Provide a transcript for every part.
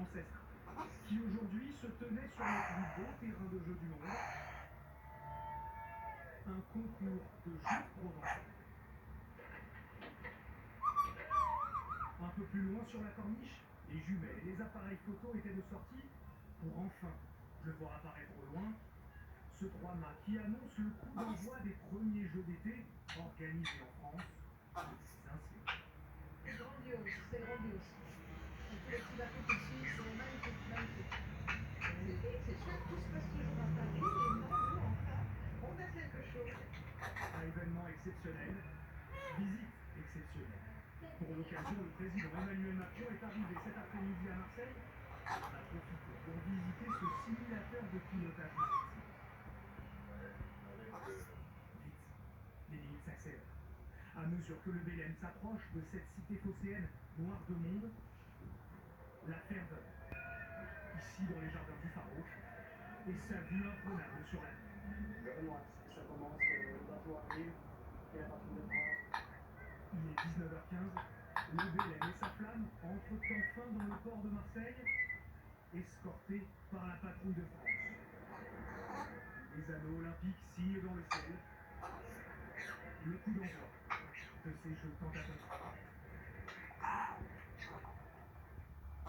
ancêtres, qui aujourd'hui se tenaient sur le plus beau terrain de jeu du monde, un concours de joutes provençales. Un peu plus loin sur la corniche, les jumelles et les appareils photo étaient de sortie pour enfin le voir apparaître au loin, ce 3 mâts qui annonce le coup d'envoi des premiers jeux d'été organisés en France depuis un siècle. C'est grandiose, c'est grandiose. Et tous les petits bateaux qui suivent, c'est magnifique, magnifique. C'est chouette, tout se passe toujours à Paris, et là, nous, enfin, on a quelque chose. Un événement exceptionnel, visite exceptionnelle. Pour l'occasion, le président Emmanuel Macron est arrivé cet après-midi à Marseille, a profité pour visiter ce simulateur de pilotage maritime. Vite, les limites s'accélèrent. À mesure que le Bélem s'approche de cette cité phocéenne noire de monde, la ferveur, ici dans les jardins du Pharaon, et sa vue imprenable sur la mer. Ça commence, le bateau arrive, et la patrouille de France. Il est 19h15, le Bélem et sa flamme entrent enfin dans le port de Marseille, escortés par la patrouille de France. Les anneaux olympiques signent dans le ciel le coup d'envoi de ces jeux tant attendus.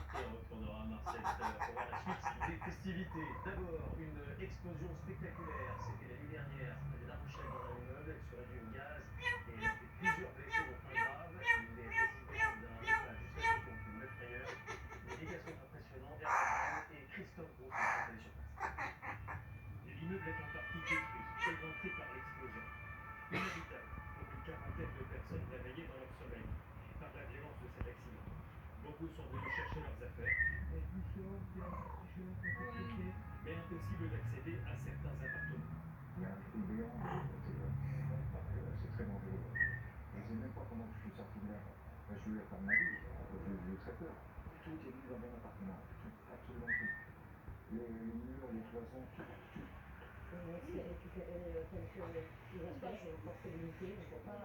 On retournera à Marseille tout à l'heure pour voir la suite des festivités. D'abord, une explosion spectaculaire. C'était l'année dernière, près de La Rochelle, dans un immeuble sur la due au gaz. Et il y a fait plusieurs blessés, dont un grave. Les résidents d'un étage jusqu'à ce qu'on puisse l'effrayeur. Les dégâts sont impressionnants. Hervé et Christophe Gros sont allés sur place. L'immeuble est en partie détruit, éventré par l'explosion. Inhabitable pour une quarantaine de personnes réveillées dans leur sommeil par la violence de cet accident. Beaucoup sont venus chercher leurs affaires, mais impossible d'accéder à certains appartements. Il y a un trou béant, c'est très dangereux. Je ne sais même pas comment je suis sorti de là. Je voulais faire ma vie, j'ai très peur. Tout est mis dans mon appartement, tout, absolument tout. Les murs, les cloisons, tout. On essaie de récupérer les espaces, les forces limitées, on ne peut pas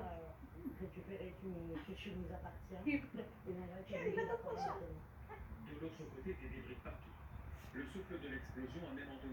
récupérer tout ce qui nous appartient. Et malgré qu'il y a des De l'autre côté, des débris partout. Le souffle de l'explosion a même endommagé